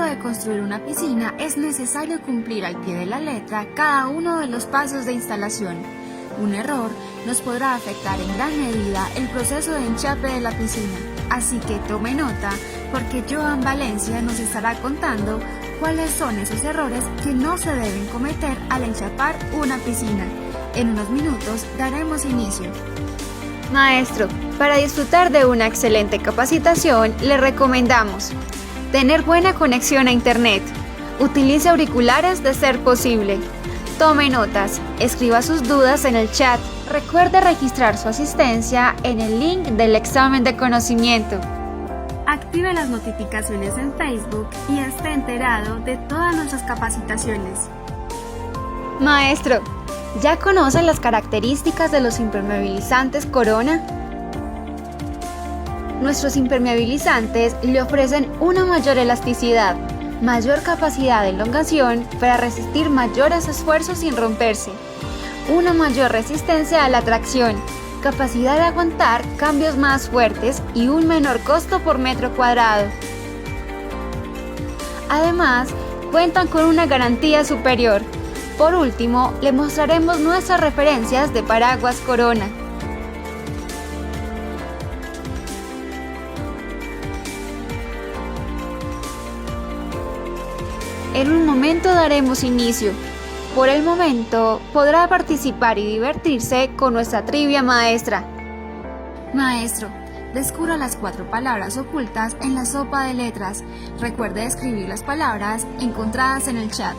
de construir una piscina es necesario cumplir al pie de la letra cada uno de los pasos de instalación. Un error nos podrá afectar en gran medida el proceso de enchape de la piscina, así que tome nota porque Joan Valencia nos estará contando cuáles son esos errores que no se deben cometer al enchapar una piscina. En unos minutos daremos inicio. Maestro, para disfrutar de una excelente capacitación, le recomendamos tener buena conexión a Internet. Utilice auriculares de ser posible. Tome notas. Escriba sus dudas en el chat. Recuerde registrar su asistencia en el link del examen de conocimiento. Active las notificaciones en Facebook y esté enterado de todas nuestras capacitaciones. Maestro, ¿ya conoce las características de los impermeabilizantes Corona? Nuestros impermeabilizantes le ofrecen una mayor elasticidad, mayor capacidad de elongación para resistir mayores esfuerzos sin romperse, una mayor resistencia a la tracción, capacidad de aguantar cambios más fuertes y un menor costo por metro cuadrado. Además, cuentan con una garantía superior. Por último, le mostraremos nuestras referencias de paraguas Corona. En un momento daremos inicio. Por el momento, podrá participar y divertirse con nuestra trivia maestra. Maestro, descubra las 4 palabras ocultas en la sopa de letras. Recuerde escribir las palabras encontradas en el chat.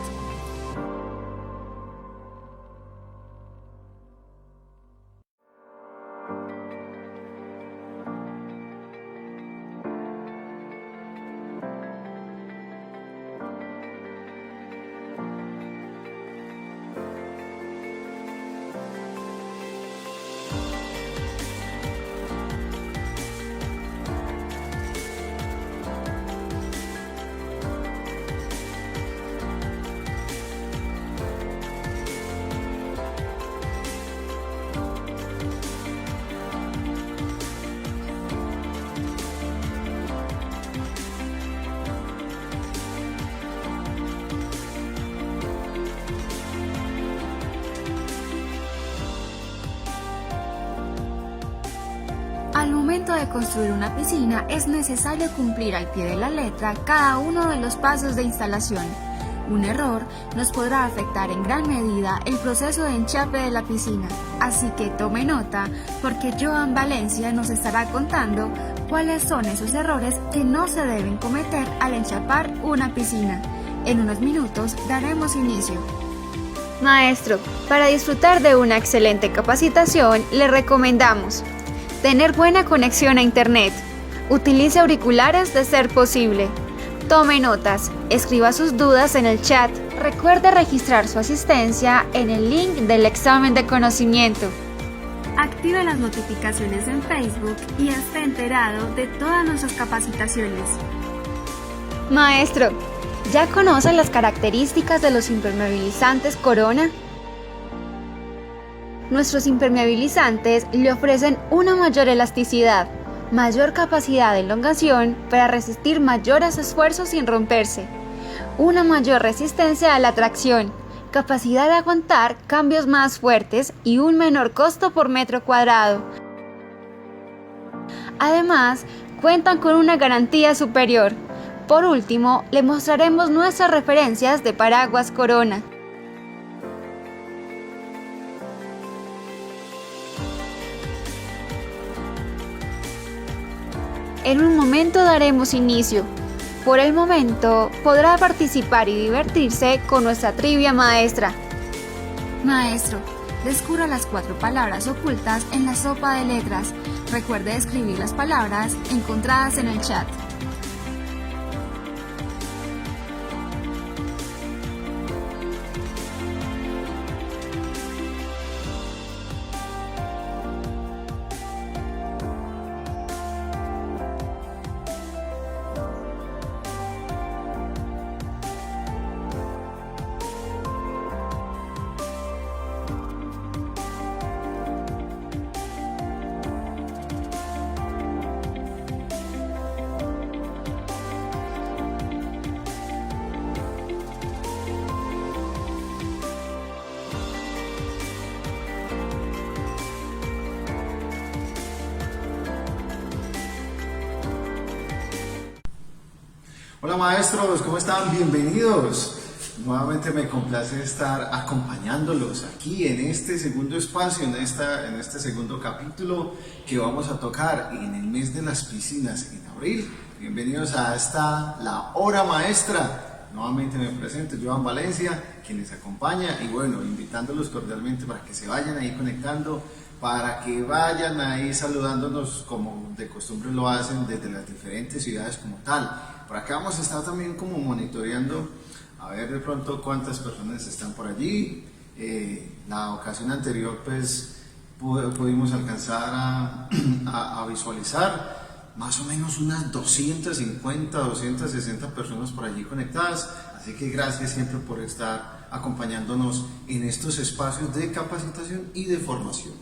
Al momento de construir una piscina es necesario cumplir al pie de la letra cada uno de los pasos de instalación. Un error nos podrá afectar en gran medida el proceso de enchape de la piscina, así que tome nota porque Joan Valencia nos estará contando cuáles son esos errores que no se deben cometer al enchapar una piscina. En unos minutos daremos inicio. Maestro, para disfrutar de una excelente capacitación, le recomendamos tener buena conexión a Internet. Utilice auriculares de ser posible. Tome notas. Escriba sus dudas en el chat. Recuerde registrar su asistencia en el link del examen de conocimiento. Active las notificaciones en Facebook y esté enterado de todas nuestras capacitaciones. Maestro, ¿ya conoce las características de los impermeabilizantes Corona? Nuestros impermeabilizantes le ofrecen una mayor elasticidad, mayor capacidad de elongación para resistir mayores esfuerzos sin romperse, una mayor resistencia a la tracción, capacidad de aguantar cambios más fuertes y un menor costo por metro cuadrado. Además, cuentan con una garantía superior. Por último, le mostraremos nuestras referencias de paraguas Corona. En un momento daremos inicio. Por el momento, podrá participar y divertirse con nuestra trivia maestra. Maestro, descubra las 4 palabras ocultas en la sopa de letras. Recuerde escribir las palabras encontradas en el chat. Hola maestros, ¿cómo están? Bienvenidos. Nuevamente me complace estar acompañándolos aquí en este segundo espacio, en este segundo capítulo que vamos a tocar en el mes de las piscinas en abril. Bienvenidos a La Hora Maestra. Nuevamente me presento, Joan Valencia, quien les acompaña y bueno, invitándolos cordialmente para que se vayan ahí conectando, para que vayan ahí saludándonos como de costumbre lo hacen desde las diferentes ciudades como tal. Por acá vamos a estar también como monitoreando a ver de pronto cuántas personas están por allí. La ocasión anterior pues pudimos alcanzar a visualizar más o menos unas 250, 260 personas por allí conectadas, así que gracias siempre por estar acompañándonos en estos espacios de capacitación y de formación.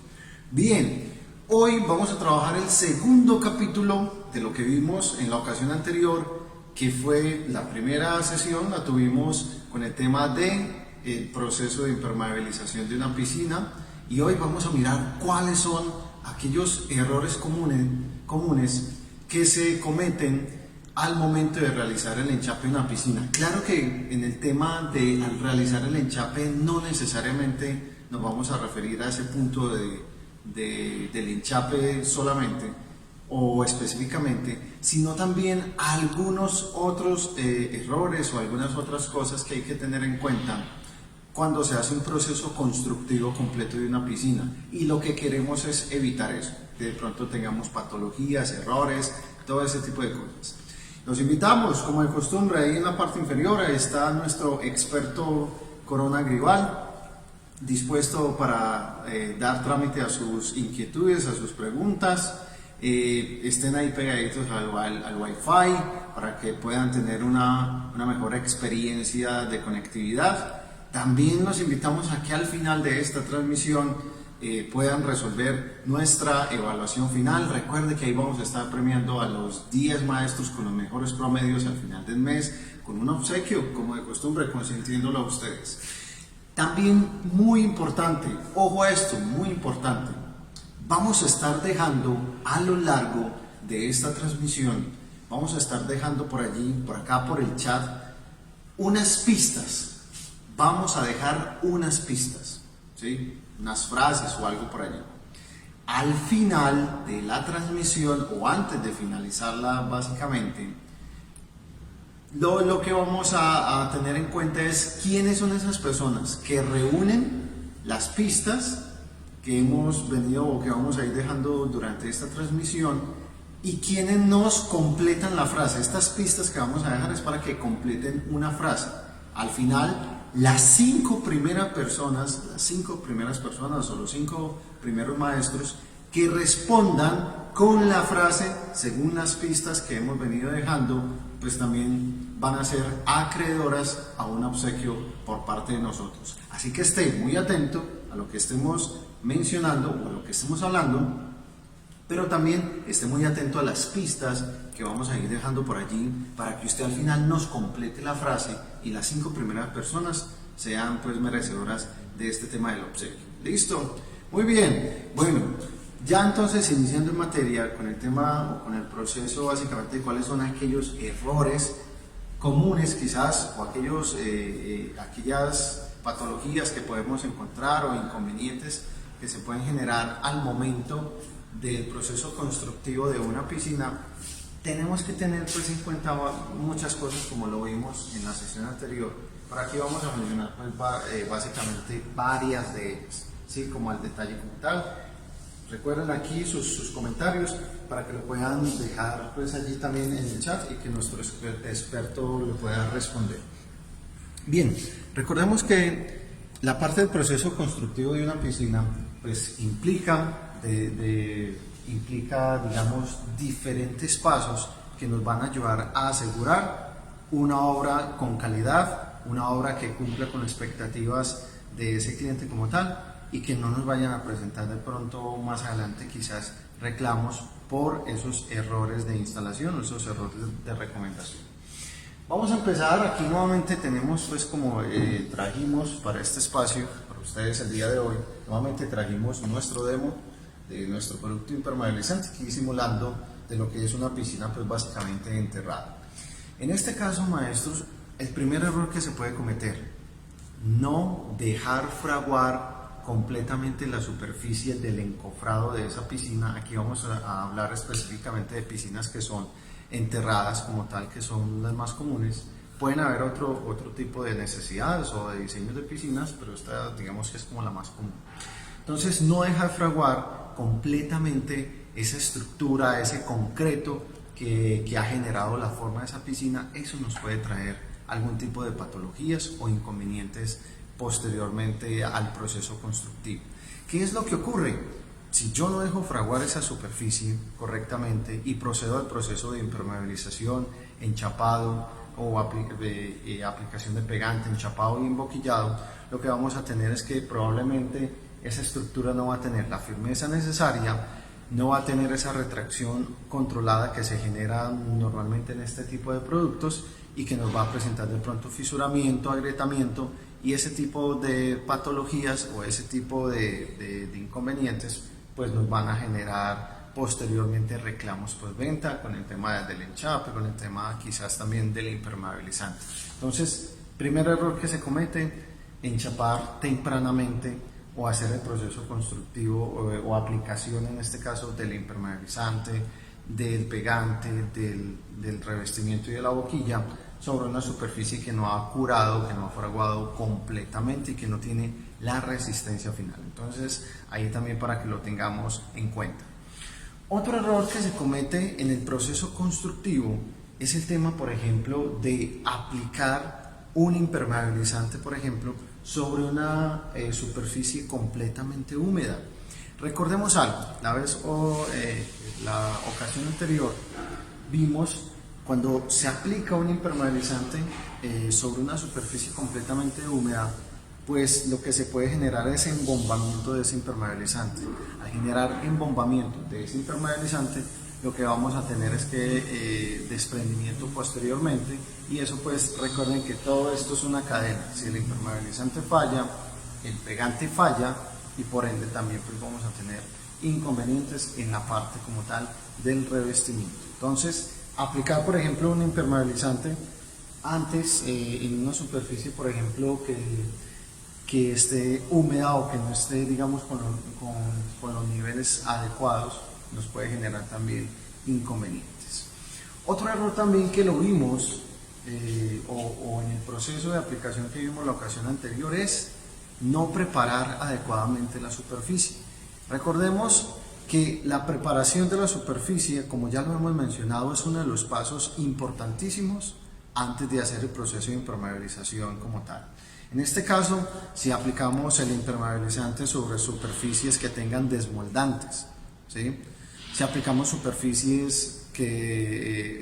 Bien, hoy vamos a trabajar el segundo capítulo de lo que vimos en la ocasión anterior, que fue la primera sesión, la tuvimos con el tema del proceso de impermeabilización de una piscina, y hoy vamos a mirar cuáles son aquellos errores comunes que se cometen al momento de realizar el enchape de una piscina. Claro que en el tema de al realizar el enchape no necesariamente nos vamos a referir a ese punto del enchape solamente o específicamente, sino también a algunos otros errores o algunas otras cosas que hay que tener en cuenta cuando se hace un proceso constructivo completo de una piscina, y lo que queremos es evitar eso, que de pronto tengamos patologías, errores, todo ese tipo de cosas. Los invitamos, como de costumbre, ahí en la parte inferior está nuestro experto Corona Grival, dispuesto para dar trámite a sus inquietudes, a sus preguntas. Estén ahí pegaditos al Wi-Fi para que puedan tener una mejor experiencia de conectividad. También los invitamos a que al final de esta transmisión puedan resolver nuestra evaluación final. Recuerde que ahí vamos a estar premiando a los 10 maestros con los mejores promedios al final del mes, con un obsequio, como de costumbre, consintiéndolo a ustedes. También muy importante, ojo a esto, muy importante, vamos a estar dejando a lo largo de esta transmisión, vamos a estar dejando por allí, por acá, por el chat, unas pistas. Vamos a dejar unas pistas, ¿sí? Unas frases o algo por allí. Al final de la transmisión o antes de finalizarla, básicamente, lo que vamos a tener en cuenta es quiénes son esas personas que reúnen las pistas que hemos venido o que vamos a ir dejando durante esta transmisión, y quienes nos completan la frase. Estas pistas que vamos a dejar es para que completen una frase. Al final, las 5 primeras personas o los 5 primeros maestros que respondan con la frase según las pistas que hemos venido dejando, pues también van a ser acreedoras a un obsequio por parte de nosotros. Así que esté muy atento a lo que estemos mencionando o a lo que estemos hablando, pero también esté muy atento a las pistas que vamos a ir dejando por allí para que usted al final nos complete la frase y las 5 primeras personas sean pues merecedoras de este tema del obsequio. ¿Listo? Muy bien. Bueno, ya entonces iniciando en materia con el tema o con el proceso, básicamente de cuáles son aquellos errores comunes quizás o aquellas patologías que podemos encontrar o inconvenientes que se pueden generar al momento del proceso constructivo de una piscina. Tenemos que tener pues en cuenta muchas cosas, como lo vimos en la sesión anterior. Por aquí vamos a mencionar pues, básicamente varias de ellas, ¿sí? Como al detalle como tal. Recuerden aquí sus comentarios para que lo puedan dejar pues allí también en el chat y que nuestro experto lo pueda responder. Bien, recordemos que la parte del proceso constructivo de una piscina pues implica digamos, diferentes pasos que nos van a ayudar a asegurar una obra con calidad, una obra que cumpla con expectativas de ese cliente como tal, y que no nos vayan a presentar de pronto más adelante quizás reclamos por esos errores de instalación o esos errores de recomendación. Vamos a empezar. Aquí nuevamente tenemos pues como trajimos para este espacio, para ustedes el día de hoy, nuevamente trajimos nuestro demo de nuestro producto impermeabilizante, aquí simulando de lo que es una piscina pues básicamente enterrada. En este caso, maestros, el primer error que se puede cometer, no dejar fraguar completamente la superficie del encofrado de esa piscina. Aquí vamos a hablar específicamente de piscinas que son enterradas como tal, que son las más comunes. Pueden haber otro tipo de necesidades o de diseños de piscinas, pero esta digamos que es como la más común. Entonces, no dejar fraguar completamente esa estructura, ese concreto que ha generado la forma de esa piscina. Eso nos puede traer algún tipo de patologías o inconvenientes posteriormente al proceso constructivo. ¿Qué es lo que ocurre? Si yo no dejo fraguar esa superficie correctamente y procedo al proceso de impermeabilización, enchapado o aplicación de pegante, enchapado y emboquillado, lo que vamos a tener es que probablemente esa estructura no va a tener la firmeza necesaria, no va a tener esa retracción controlada que se genera normalmente en este tipo de productos y que nos va a presentar de pronto fisuramiento, agrietamiento y ese tipo de patologías o ese tipo de inconvenientes pues nos van a generar posteriormente reclamos postventa con el tema del enchape, con el tema quizás también del impermeabilizante. Entonces, primer error que se comete, enchapar tempranamente o hacer el proceso constructivo o aplicación en este caso del impermeabilizante, del pegante, del revestimiento y de la boquilla sobre una superficie que no ha curado, que no ha fraguado completamente y que no tiene la resistencia final. Entonces, ahí también para que lo tengamos en cuenta. Otro error que se comete en el proceso constructivo es el tema, por ejemplo, de aplicar un impermeabilizante, por ejemplo, sobre una superficie completamente húmeda. Recordemos algo, la ocasión anterior vimos cuando se aplica un impermeabilizante sobre una superficie completamente húmeda, pues lo que se puede generar es embombamiento de ese impermeabilizante. Al generar embombamiento de ese impermeabilizante, lo que vamos a tener es que desprendimiento posteriormente, y eso pues recuerden que todo esto es una cadena. Si el impermeabilizante falla, el pegante falla y por ende también pues vamos a tener inconvenientes en la parte como tal del revestimiento. Entonces, aplicar por ejemplo un impermeabilizante antes en una superficie por ejemplo que esté húmeda o que no esté digamos con los niveles adecuados nos puede generar también inconvenientes. Otro error también que lo vimos o en el proceso de aplicación que vimos la ocasión anterior es no preparar adecuadamente la superficie. Recordemos que la preparación de la superficie, como ya lo hemos mencionado, es uno de los pasos importantísimos antes de hacer el proceso de impermeabilización como tal. En este caso, si aplicamos el impermeabilizante sobre superficies que tengan desmoldantes, ¿sí? Si aplicamos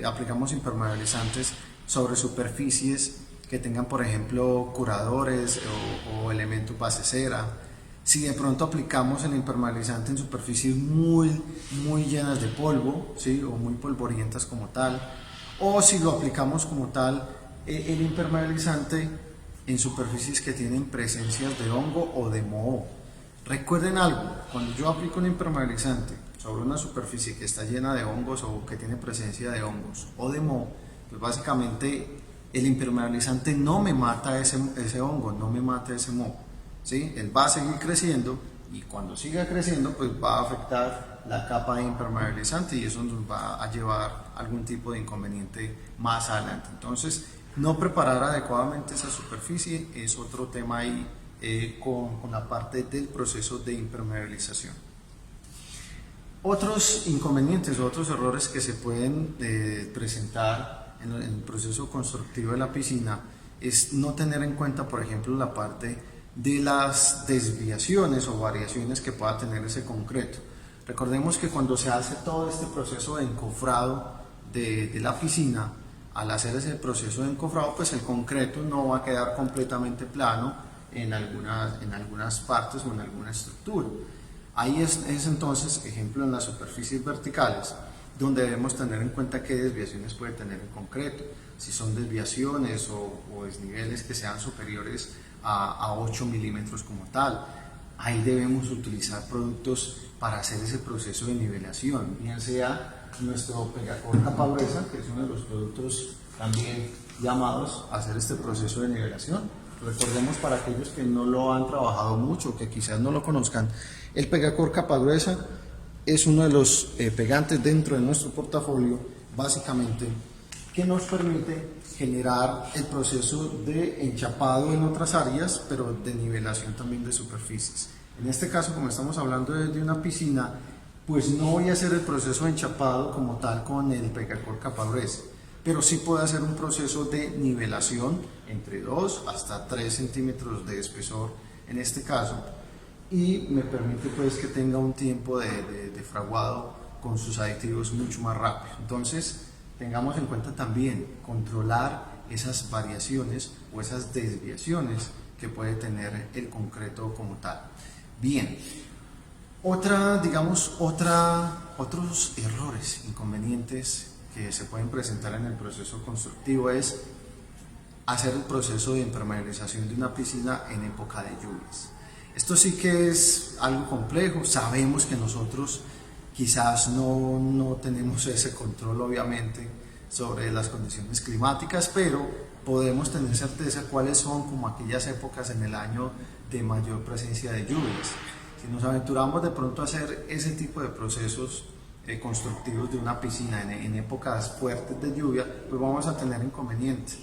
aplicamos impermeabilizantes sobre superficies que tengan, por ejemplo, curadores o elementos base cera, si de pronto aplicamos el impermeabilizante en superficies muy llenas de polvo, ¿sí? O muy polvorientas como tal, o si lo aplicamos como tal el impermeabilizante en superficies que tienen presencias de hongo o de moho. Recuerden algo, cuando yo aplico un impermeabilizante sobre una superficie que está llena de hongos o que tiene presencia de hongos o de moho, pues básicamente el impermeabilizante no me mata ese hongo, no me mata ese moho, ¿sí? Él va a seguir creciendo y cuando siga creciendo pues va a afectar la capa de impermeabilizante y eso nos va a llevar a algún tipo de inconveniente más adelante. Entonces, no preparar adecuadamente esa superficie es otro tema ahí con la parte del proceso de impermeabilización. Otros inconvenientes, otros errores que se pueden presentar en el proceso constructivo de la piscina es no tener en cuenta, por ejemplo, la parte de las desviaciones o variaciones que pueda tener ese concreto. Recordemos que cuando se hace todo este proceso de encofrado de la piscina, al hacer ese proceso de encofrado, pues el concreto no va a quedar completamente plano en algunas partes o en alguna estructura. Ahí es entonces, ejemplo, en las superficies verticales, donde debemos tener en cuenta qué desviaciones puede tener el concreto, si son desviaciones o desniveles que sean superiores a 8 milímetros como tal. Ahí debemos utilizar productos para hacer ese proceso de nivelación, bien sea nuestro Pegacor capa gruesa, que es uno de los productos también llamados a hacer este proceso de nivelación. Recordemos, para aquellos que no lo han trabajado mucho, que quizás no lo conozcan, el Pegacor capa gruesa es uno de los pegantes dentro de nuestro portafolio, básicamente, que nos permite generar el proceso de enchapado en otras áreas, pero de nivelación también de superficies. En este caso, como estamos hablando de una piscina, pues no voy a hacer el proceso de enchapado como tal con el Pegacor capa gruesa, pero sí puedo hacer un proceso de nivelación entre 2 hasta 3 centímetros de espesor en este caso, y me permite pues que tenga un tiempo de fraguado con sus aditivos mucho más rápido. Entonces, tengamos en cuenta también controlar esas variaciones o esas desviaciones que puede tener el concreto como tal. Bien, otros errores, inconvenientes que se pueden presentar en el proceso constructivo es hacer el proceso de impermeabilización de una piscina en época de lluvias. Esto sí que es algo complejo. Sabemos que nosotros quizás no tenemos ese control, obviamente, sobre las condiciones climáticas, pero podemos tener certeza cuáles son como aquellas épocas en el año de mayor presencia de lluvias. Si nos aventuramos de pronto a hacer ese tipo de procesos constructivos de una piscina en épocas fuertes de lluvia, pues vamos a tener inconvenientes.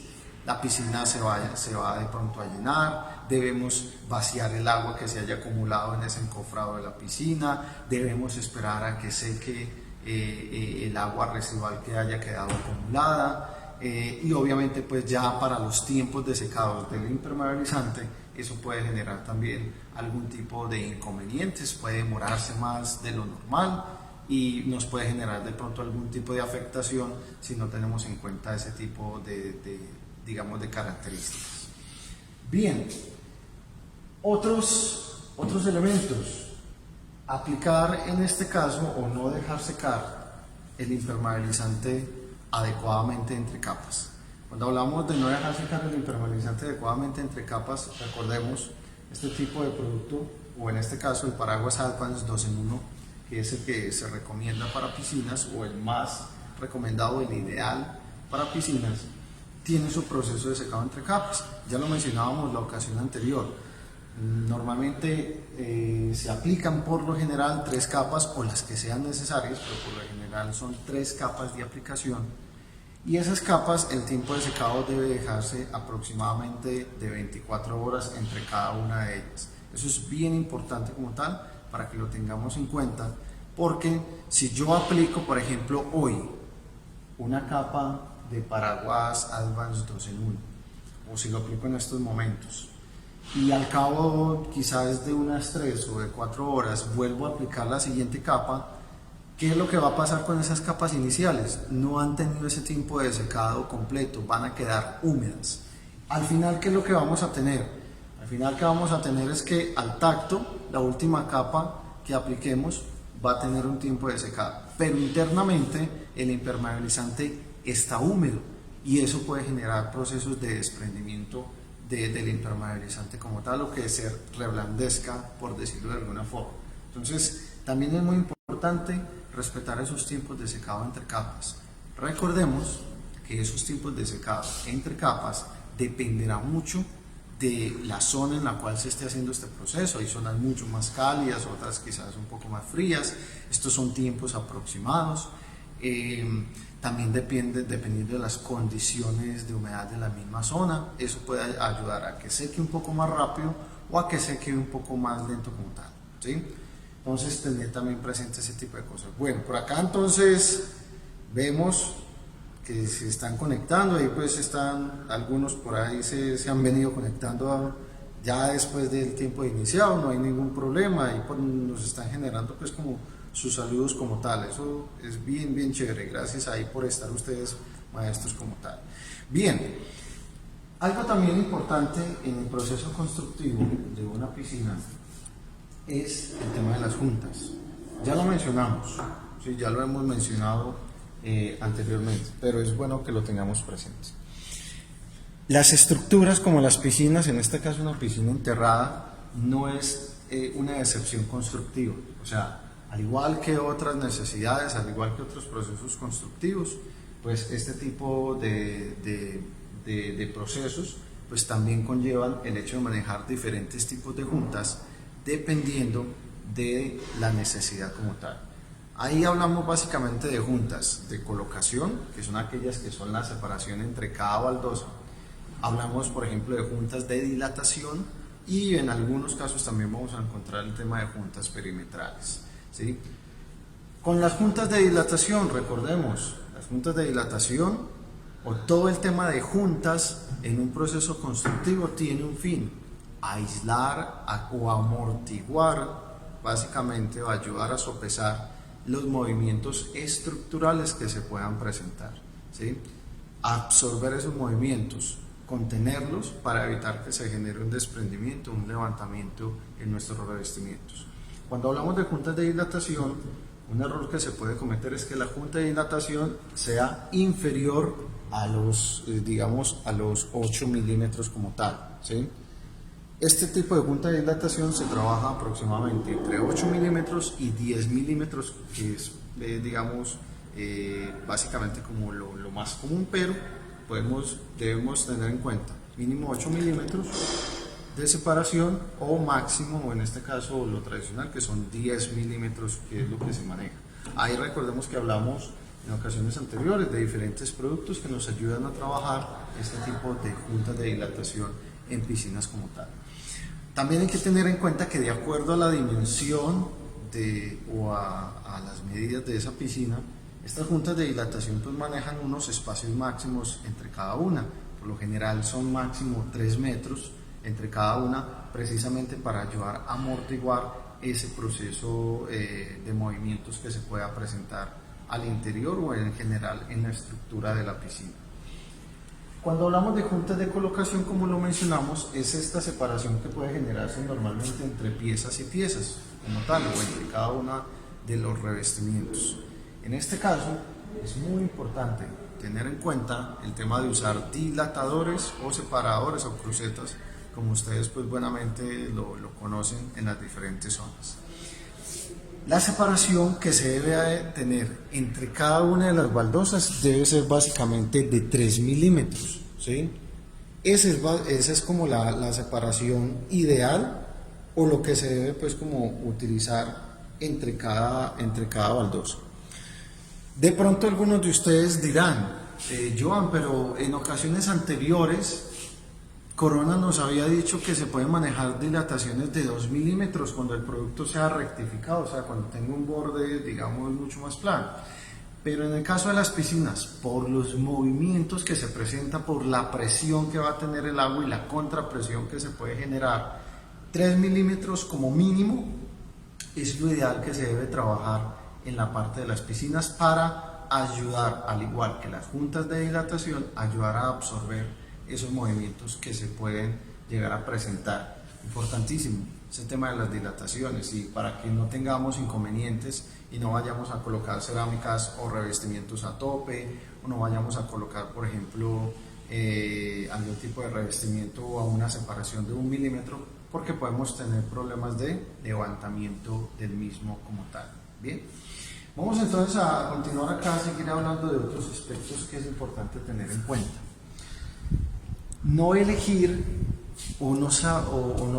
La piscina se va de pronto a llenar, debemos vaciar el agua que se haya acumulado en ese encofrado de la piscina, debemos esperar a que seque el agua residual que haya quedado acumulada, y obviamente pues ya para los tiempos de secado del impermeabilizante eso puede generar también algún tipo de inconvenientes, puede demorarse más de lo normal y nos puede generar de pronto algún tipo de afectación si no tenemos en cuenta ese tipo digamos, de características. Bien, otros elementos. Aplicar en este caso o no dejar secar el impermeabilizante adecuadamente entre capas. Cuando hablamos de no dejar secar el impermeabilizante adecuadamente entre capas, recordemos este tipo de producto, o en este caso el paraguas Advance 2 en 1, que es el que se recomienda para piscinas, o el más recomendado, el ideal para piscinas, tiene su proceso de secado entre capas. Ya lo mencionábamos la ocasión anterior. Normalmente se aplican por lo general 3 capas o las que sean necesarias, pero por lo general son 3 capas de aplicación. Y esas capas, el tiempo de secado debe dejarse aproximadamente de 24 horas entre cada una de ellas. Eso es bien importante como tal para que lo tengamos en cuenta, porque si yo aplico, por ejemplo, hoy una capa de paraguas Advance 2 en 1, o si lo aplico en estos momentos, y al cabo quizás de unas 3 o de 4 horas vuelvo a aplicar la siguiente capa, ¿qué es lo que va a pasar con esas capas iniciales? No han tenido ese tiempo de secado completo, van a quedar húmedas. Al final, ¿qué es lo que vamos a tener? Al final, que vamos a tener es que al tacto, la última capa que apliquemos va a tener un tiempo de secado, pero internamente el impermeabilizante está húmedo y eso puede generar procesos de desprendimiento del impermeabilizante como tal, o que se reblandezca, por decirlo de alguna forma. Entonces, también es muy importante respetar esos tiempos de secado entre capas. Recordemos que esos tiempos de secado entre capas dependerá mucho de la zona en la cual se esté haciendo este proceso. Hay zonas mucho más cálidas, otras quizás un poco más frías. Estos son tiempos aproximados. También dependiendo de las condiciones de humedad de la misma zona, eso puede ayudar a que seque un poco más rápido o a que seque un poco más lento como tal, ¿sí? Entonces, tener también presente ese tipo de cosas. Bueno, por acá entonces vemos que se están conectando, ahí pues están algunos por ahí se han venido conectando ya después del tiempo iniciado, no hay ningún problema, ahí pues nos están generando pues como sus saludos como tal. Eso es bien chévere, gracias ahí por estar ustedes, maestros, como tal. Bien, algo también importante en el proceso constructivo de una piscina es el tema de las juntas. Ya lo mencionamos, ¿sí? Ya lo hemos mencionado anteriormente, pero es bueno que lo tengamos presente. Las estructuras como las piscinas, en este caso una piscina enterrada, no es una excepción constructiva. O sea, Al igual que otras necesidades, al igual que otros procesos constructivos, pues este tipo de procesos pues también conllevan el hecho de manejar diferentes tipos de juntas dependiendo de la necesidad como tal. Ahí hablamos básicamente de juntas de colocación, que son aquellas que son la separación entre cada baldosa. Hablamos, por ejemplo, de juntas de dilatación y en algunos casos también vamos a encontrar el tema de juntas perimetrales, ¿sí? Con las juntas de dilatación, recordemos, las juntas de dilatación o todo el tema de juntas en un proceso constructivo tiene un fin: aislar o amortiguar, básicamente, o ayudar a sopesar los movimientos estructurales que se puedan presentar, ¿sí? Absorber esos movimientos, contenerlos para evitar que se genere un desprendimiento, un levantamiento en nuestros revestimientos. Cuando hablamos de juntas de dilatación, un error que se puede cometer es que la junta de dilatación sea inferior a los, digamos, a los 8 milímetros como tal, ¿sí? Este tipo de junta de dilatación se trabaja aproximadamente entre 8 milímetros y 10 milímetros, que es, digamos, básicamente como lo más común, pero debemos tener en cuenta mínimo 8 milímetros de separación o máximo, o en este caso lo tradicional, que son 10 milímetros, que es lo que se maneja. Ahí recordemos que hablamos en ocasiones anteriores de diferentes productos que nos ayudan a trabajar este tipo de juntas de dilatación en piscinas como tal. También hay que tener en cuenta que de acuerdo a la dimensión a las medidas de esa piscina, estas juntas de dilatación pues manejan unos espacios máximos entre cada una. Por lo general son máximo 3 metros entre cada una, precisamente para ayudar a amortiguar ese proceso de movimientos que se pueda presentar al interior o en general en la estructura de la piscina. Cuando hablamos de juntas de colocación, como lo mencionamos, es esta separación que puede generarse normalmente entre piezas y piezas, como tal, o entre cada una de los revestimientos. En este caso, es muy importante tener en cuenta el tema de usar dilatadores o separadores o crucetas, como ustedes pues buenamente lo conocen en las diferentes zonas. La separación que se debe tener entre cada una de las baldosas debe ser básicamente de 3 milímetros, ¿sí? Esa es como la separación ideal, o lo que se debe pues como utilizar entre cada baldosa. De pronto algunos de ustedes dirán, Joan, pero en ocasiones anteriores Corona nos había dicho que se pueden manejar dilataciones de 2 milímetros cuando el producto sea rectificado, o sea, cuando tenga un borde, digamos, mucho más plano. Pero en el caso de las piscinas, por los movimientos que se presentan, por la presión que va a tener el agua y la contrapresión que se puede generar, 3 milímetros como mínimo es lo ideal que se debe trabajar en la parte de las piscinas para ayudar, al igual que las juntas de dilatación, ayudar a absorber esos movimientos que se pueden llegar a presentar. Importantísimo ese tema de las dilataciones, y para que no tengamos inconvenientes y no vayamos a colocar cerámicas o revestimientos a tope, o no vayamos a colocar, por ejemplo, algún tipo de revestimiento o a una separación de 1 milímetro, porque podemos tener problemas de levantamiento del mismo como tal. Bien, vamos entonces a continuar acá, a seguir hablando de otros aspectos que es importante tener en cuenta. No elegir o no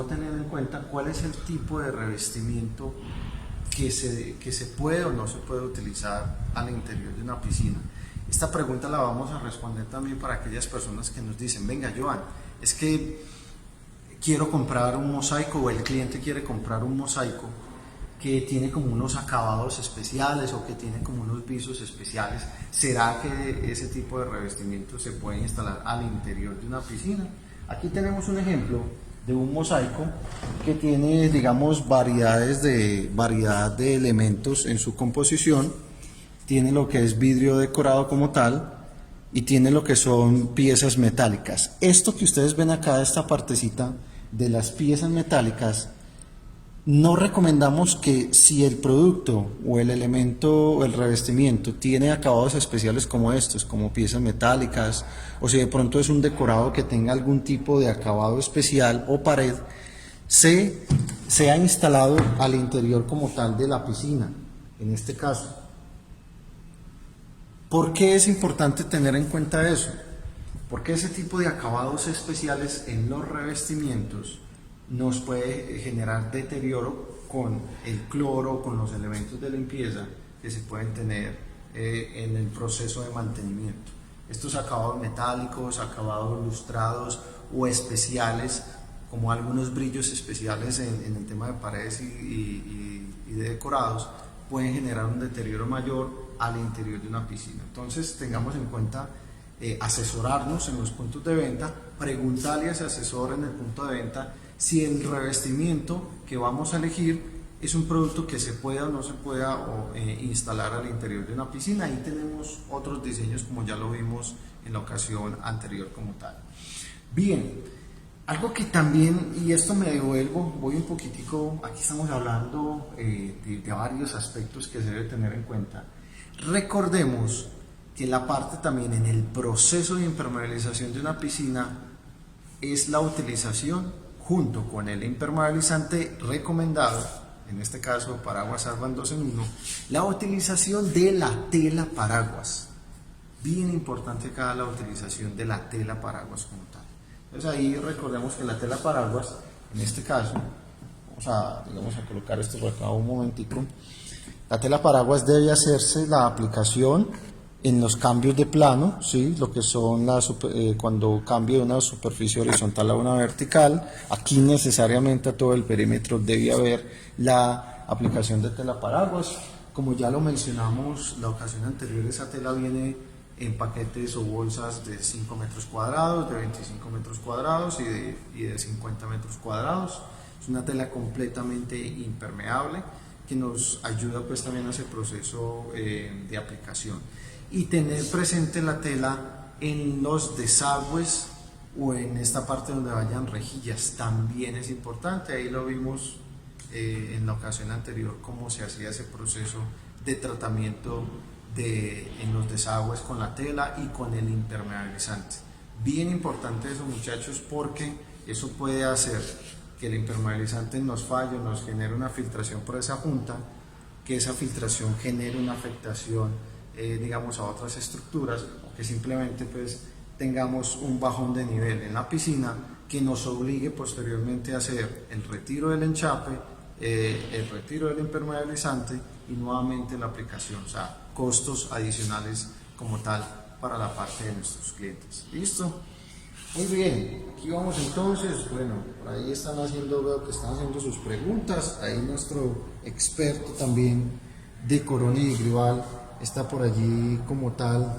tener en cuenta cuál es el tipo de revestimiento que se puede o no se puede utilizar al interior de una piscina. Esta pregunta la vamos a responder también para aquellas personas que nos dicen, venga Joan, es que quiero comprar un mosaico, o el cliente quiere comprar un mosaico que tiene como unos acabados especiales o que tiene como unos visos especiales. ¿Será que ese tipo de revestimiento se puede instalar al interior de una piscina? Aquí tenemos un ejemplo de un mosaico que tiene, digamos, variedad de elementos en su composición. Tiene lo que es vidrio decorado como tal y tiene lo que son piezas metálicas. Esto que ustedes ven acá, esta partecita de las piezas metálicas, no recomendamos que, si el producto o el elemento o el revestimiento tiene acabados especiales como estos, como piezas metálicas, o si de pronto es un decorado que tenga algún tipo de acabado especial o pared, sea instalado al interior como tal de la piscina. en este caso. ¿Por qué es importante tener en cuenta eso? Porque ese tipo de acabados especiales en los revestimientos nos puede generar deterioro con el cloro, con los elementos de limpieza que se pueden tener en el proceso de mantenimiento. Estos acabados metálicos, acabados lustrados o especiales, como algunos brillos especiales en el tema de paredes y de decorados, pueden generar un deterioro mayor al interior de una piscina. Entonces tengamos en cuenta asesorarnos en los puntos de venta, preguntarle a ese asesor en el punto de venta si el revestimiento que vamos a elegir es un producto que se pueda o no se pueda instalar al interior de una piscina. Ahí tenemos otros diseños como ya lo vimos en la ocasión anterior como tal. Bien, algo que también, y esto me devuelvo, voy un poquitico, aquí estamos hablando de varios aspectos que se debe tener en cuenta. Recordemos que la parte también en el proceso de impermeabilización de una piscina es la utilización junto con el impermeabilizante recomendado, en este caso paraguas Arban 2 en 1, la utilización de la tela paraguas. Bien importante acá la utilización de la tela paraguas como tal. Entonces ahí recordemos que la tela paraguas, en este caso, vamos a colocar esto por acá un momentico. La tela paraguas debe hacerse la aplicación en los cambios de plano, ¿sí? Lo que son cuando cambie de una superficie horizontal a una vertical. Aquí necesariamente a todo el perímetro debe haber la aplicación de tela paraguas. Como ya lo mencionamos la ocasión anterior, esa tela viene en paquetes o bolsas de 5 metros cuadrados, de 25 metros cuadrados y de 50 metros cuadrados. Es una tela completamente impermeable que nos ayuda pues también a ese proceso de aplicación. Y tener presente la tela en los desagües o en esta parte donde vayan rejillas también es importante. Ahí lo vimos en la ocasión anterior cómo se hacía ese proceso de tratamiento en los desagües con la tela y con el impermeabilizante. Bien importante eso, muchachos, porque eso puede hacer que el impermeabilizante nos falle, nos genere una filtración por esa junta, que esa filtración genere una afectación digamos a otras estructuras, o que simplemente pues tengamos un bajón de nivel en la piscina que nos obligue posteriormente a hacer el retiro del enchape, el retiro del impermeabilizante y nuevamente la aplicación, o sea, costos adicionales como tal para la parte de nuestros clientes. ¿Listo? Muy bien, aquí vamos entonces. Bueno, por ahí veo que están haciendo sus preguntas. Ahí nuestro experto también de Corona y Gribal está por allí como tal,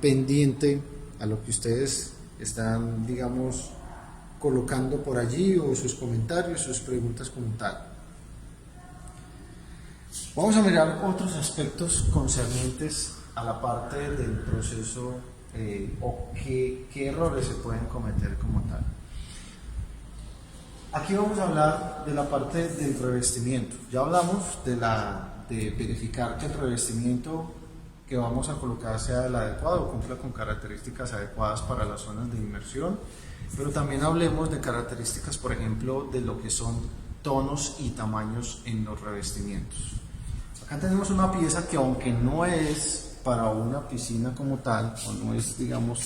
pendiente a lo que ustedes están, digamos, colocando por allí, o sus comentarios, sus preguntas como tal. Vamos a mirar otros aspectos concernientes a la parte del proceso o qué errores se pueden cometer como tal. Aquí vamos a hablar de la parte del revestimiento. Ya hablamos de verificar que el revestimiento que vamos a colocar sea el adecuado, cumpla con características adecuadas para las zonas de inmersión, pero también hablemos de características, por ejemplo, de lo que son tonos y tamaños en los revestimientos. Acá tenemos una pieza que, aunque no es para una piscina como tal, o no es, digamos,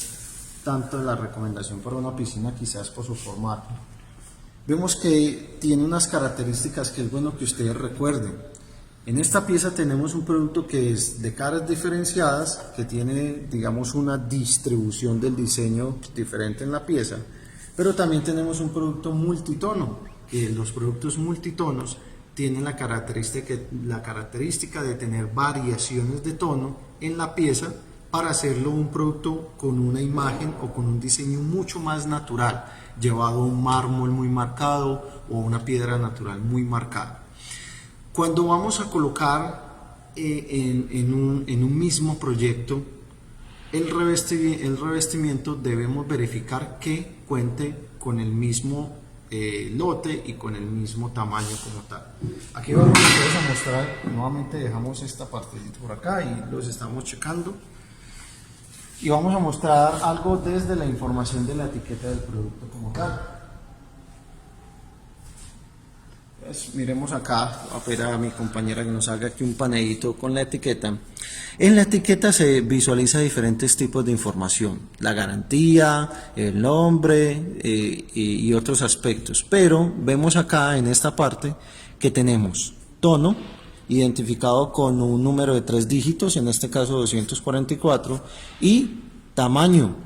tanto la recomendación para una piscina, quizás por su formato, vemos que tiene unas características que es bueno que ustedes recuerden. En esta pieza tenemos un producto que es de caras diferenciadas, que tiene, digamos, una distribución del diseño diferente en la pieza, pero también tenemos un producto multitono, que los productos multitonos tienen la característica de tener variaciones de tono en la pieza para hacerlo un producto con una imagen o con un diseño mucho más natural, llevado a un mármol muy marcado o una piedra natural muy marcada. Cuando vamos a colocar en un mismo proyecto el revestimiento, debemos verificar que cuente con el mismo lote y con el mismo tamaño como tal. Aquí vamos a mostrar, nuevamente dejamos esta partecita por acá y los estamos checando. Y vamos a mostrar algo desde la información de la etiqueta del producto como tal. Pues miremos acá, a ver a mi compañera que nos haga aquí un paneíto con la etiqueta. En la etiqueta se visualiza diferentes tipos de información, la garantía, el nombre y otros aspectos, pero vemos acá en esta parte que tenemos tono, identificado con un número de 3 dígitos, en este caso 244, y tamaño,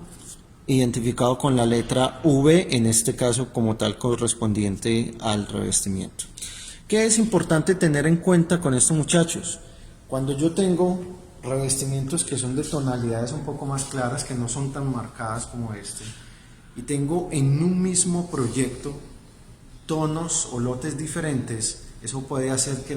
identificado con la letra V, en este caso como tal correspondiente al revestimiento. ¿Qué es importante tener en cuenta con estos muchachos? Cuando yo tengo revestimientos que son de tonalidades un poco más claras, que no son tan marcadas como este, y tengo en un mismo proyecto tonos o lotes diferentes, eso puede hacer que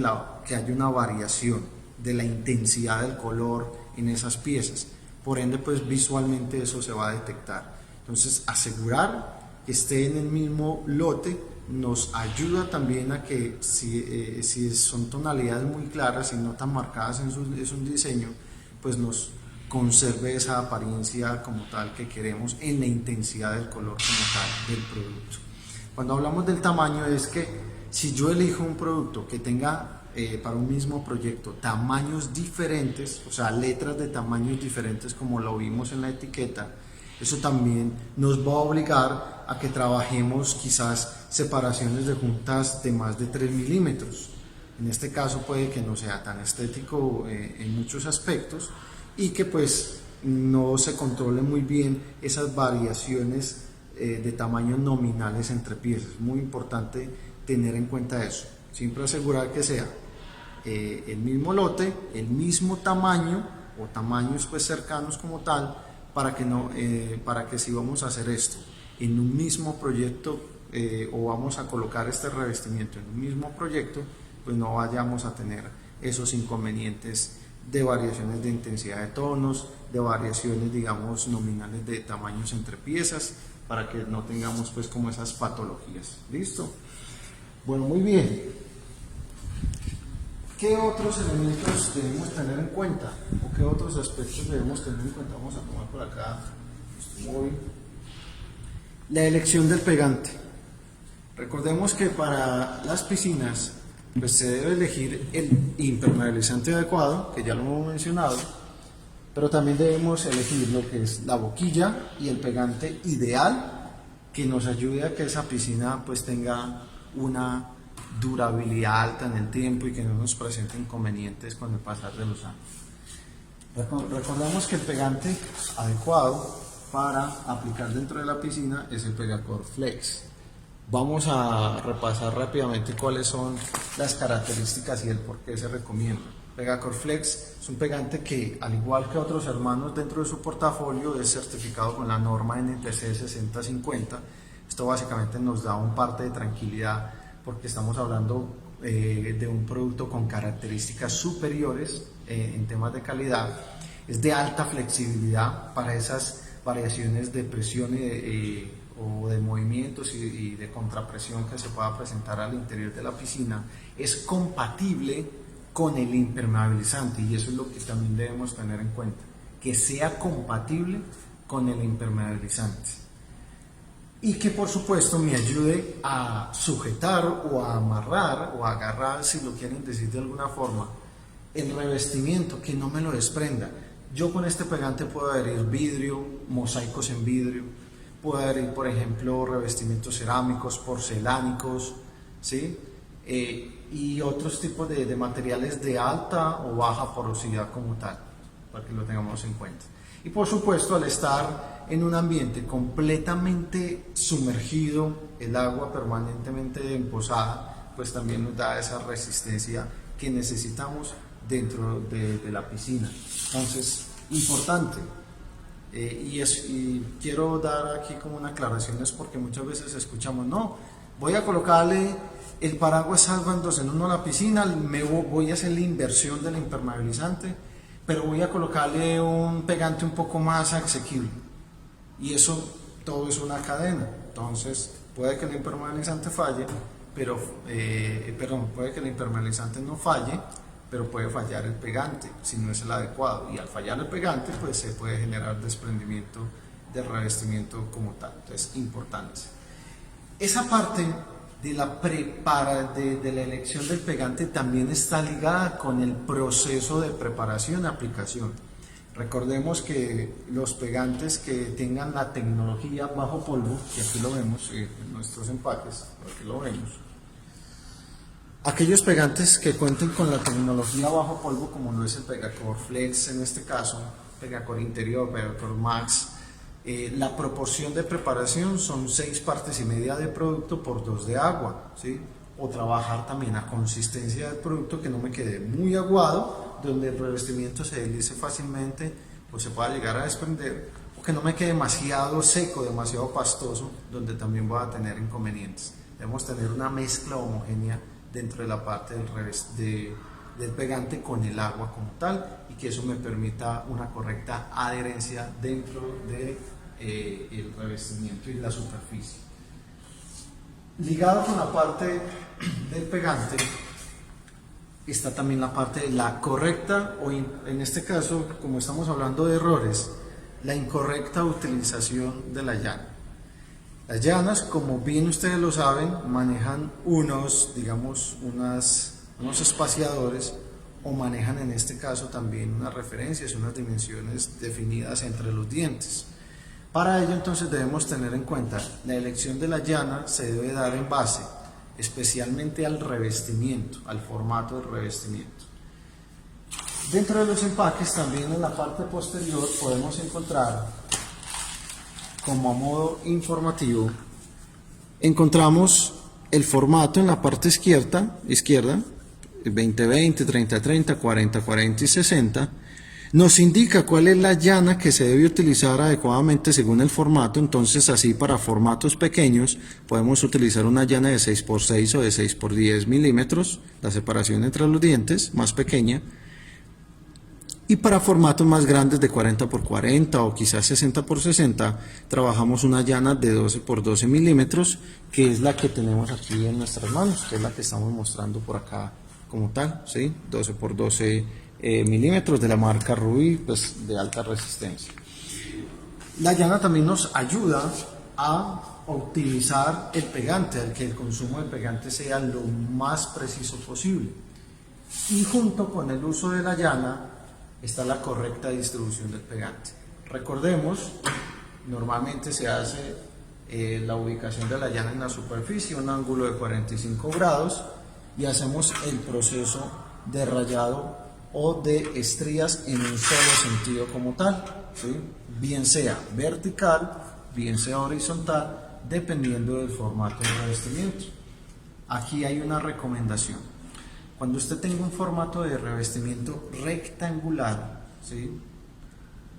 haya una variación de la intensidad del color en esas piezas. Por ende, pues visualmente eso se va a detectar. Entonces, asegurar que esté en el mismo lote nos ayuda también a que si son tonalidades muy claras y no tan marcadas en su diseño, pues nos conserve esa apariencia como tal que queremos en la intensidad del color como tal del producto. Cuando hablamos del tamaño, es que si yo elijo un producto que tenga para un mismo proyecto tamaños diferentes, o sea, letras de tamaños diferentes como lo vimos en la etiqueta, eso también nos va a obligar a que trabajemos quizás separaciones de juntas de más de 3 milímetros. En este caso puede que no sea tan estético en muchos aspectos y que pues no se controle muy bien esas variaciones de tamaños nominales entre piezas. Muy importante tener en cuenta eso. Siempre asegurar que sea el mismo lote, el mismo tamaño o tamaños pues cercanos como tal, para que si vamos a hacer esto en un mismo proyecto o vamos a colocar este revestimiento en un mismo proyecto, pues no vayamos a tener esos inconvenientes de variaciones de intensidad de tonos, de variaciones digamos nominales de tamaños entre piezas, para que no tengamos pues como esas patologías. ¿Listo? Bueno, muy bien. ¿Qué otros elementos debemos tener en cuenta? ¿O qué otros aspectos debemos tener en cuenta? Vamos a tomar por acá la elección del pegante. Recordemos que para las piscinas pues se debe elegir el impermeabilizante adecuado, que ya lo hemos mencionado, pero también debemos elegir lo que es la boquilla y el pegante ideal que nos ayude a que esa piscina pues tenga una durabilidad alta en el tiempo y que no nos presente inconvenientes con el pasar de los años. Recordemos que el pegante adecuado para aplicar dentro de la piscina es el Pegacor Flex. Vamos a repasar rápidamente cuáles son las características y el por qué se recomienda. Pegacor Flex es un pegante que, al igual que otros hermanos dentro de su portafolio, es certificado con la norma NTC 6050. Esto básicamente nos da un parte de tranquilidad porque estamos hablando de un producto con características superiores en temas de calidad. Es de alta flexibilidad para esas variaciones de presión o de movimientos y de contrapresión que se pueda presentar al interior de la piscina. Es compatible con el impermeabilizante y eso es lo que también debemos tener en cuenta, que sea compatible con el impermeabilizante y que por supuesto me ayude a sujetar o a amarrar o a agarrar, si lo quieren decir de alguna forma, el revestimiento, que no me lo desprenda. Yo con este pegante puedo adherir vidrio, mosaicos en vidrio, puedo adherir por ejemplo revestimientos cerámicos, porcelánicos, ¿sí? Y otros tipos de materiales de alta o baja porosidad como tal, para que lo tengamos en cuenta. Y por supuesto, al estar en un ambiente completamente sumergido, el agua permanentemente emposada, pues también nos da esa resistencia que necesitamos dentro de la piscina. Entonces, importante. Y quiero dar aquí como una aclaración, es porque muchas veces escuchamos, no, voy a colocarle el paraguas salvándose en uno a la piscina, voy a hacer la inversión del impermeabilizante, pero voy a colocarle un pegante un poco más asequible. Y eso todo es una cadena. Entonces, puede que el impermeabilizante falle, puede que el impermeabilizante no falle, pero puede fallar el pegante si no es el adecuado. Y al fallar el pegante, pues se puede generar desprendimiento del revestimiento como tal. Entonces, importante. Esa parte de la elección del pegante también está ligada con el proceso de preparación y aplicación. Recordemos que los pegantes que tengan la tecnología bajo polvo, que aquí lo vemos en nuestros empaques, aquí lo vemos, aquellos pegantes que cuenten con la tecnología bajo polvo, como lo es el Pegacor Flex en este caso, Pegacor Interior, Pegacor Max, la proporción de preparación son 6 partes y media de producto por 2 de agua, ¿sí? O trabajar también a consistencia del producto, que no me quede muy aguado, donde el revestimiento se deslice fácilmente o se pueda llegar a desprender, o que no me quede demasiado seco, demasiado pastoso, donde también voy a tener inconvenientes. Debemos tener una mezcla homogénea dentro de la parte del pegante con el agua como tal, y que eso me permita una correcta adherencia dentro de el revestimiento y la superficie. Ligado con la parte del pegante está también la parte de la correcta, o en este caso, como estamos hablando de errores, la incorrecta utilización de la llana. Las llanas, como bien ustedes lo saben, manejan unos espaciadores, o manejan en este caso también unas referencias, unas dimensiones definidas entre los dientes. Para ello entonces debemos tener en cuenta la elección de la llana se debe dar en base especialmente al revestimiento, al formato del revestimiento. Dentro de los empaques también en la parte posterior podemos encontrar, como a modo informativo, encontramos el formato en la parte izquierda 20-20, 30-30, 40-40 y 60, nos indica cuál es la llana que se debe utilizar adecuadamente según el formato. Entonces, así para formatos pequeños podemos utilizar una llana de 6x6 o de 6x10 milímetros, la separación entre los dientes más pequeña, y para formatos más grandes de 40x40 o quizás 60x60 trabajamos una llana de 12x12 milímetros, que es la que tenemos aquí en nuestras manos, que es la que estamos mostrando por acá como tal, ¿sí? 12x12 milímetros de la marca Rubí, pues de alta resistencia. La llana también nos ayuda a optimizar el pegante, al que el consumo de pegante sea lo más preciso posible, y junto con el uso de la llana está la correcta distribución del pegante. Recordemos, normalmente se hace la ubicación de la llana en la superficie, un ángulo de 45 grados, y hacemos el proceso de rayado o de estrías en un solo sentido como tal, ¿sí? Bien sea vertical, bien sea horizontal, dependiendo del formato de revestimiento. Aquí hay una recomendación: cuando usted tenga un formato de revestimiento rectangular, ¿sí?,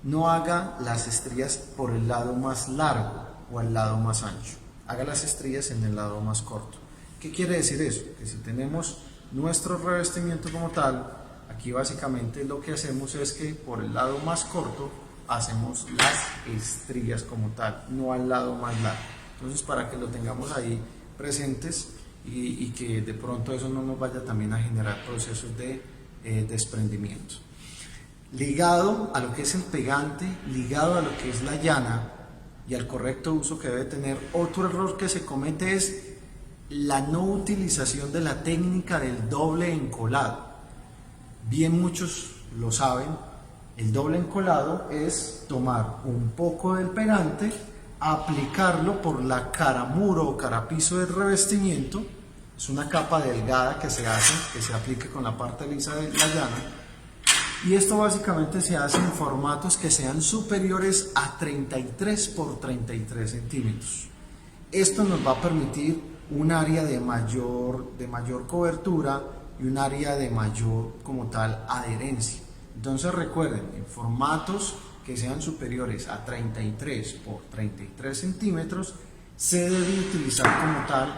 no haga las estrías por el lado más largo o el lado más ancho, haga las estrías en el lado más corto. ¿Qué quiere decir eso? Que si tenemos nuestro revestimiento como tal, aquí básicamente lo que hacemos es que por el lado más corto hacemos las estrías como tal, no al lado más largo. Entonces, para que lo tengamos ahí presentes y que de pronto eso no nos vaya también a generar procesos de desprendimiento. Ligado a lo que es el pegante, ligado a lo que es la llana y al correcto uso que debe tener, otro error que se comete es la no utilización de la técnica del doble encolado. Bien muchos lo saben, el doble encolado es tomar un poco del pegante, aplicarlo por la cara muro o carapizo del revestimiento, es una capa delgada que se hace, que se aplique con la parte lisa de la llana, y esto básicamente se hace en formatos que sean superiores a 33 por 33 centímetros. Esto nos va a permitir un área de mayor cobertura y un área de mayor como tal adherencia. Entonces recuerden, en formatos que sean superiores a 33 por 33 centímetros se debe utilizar como tal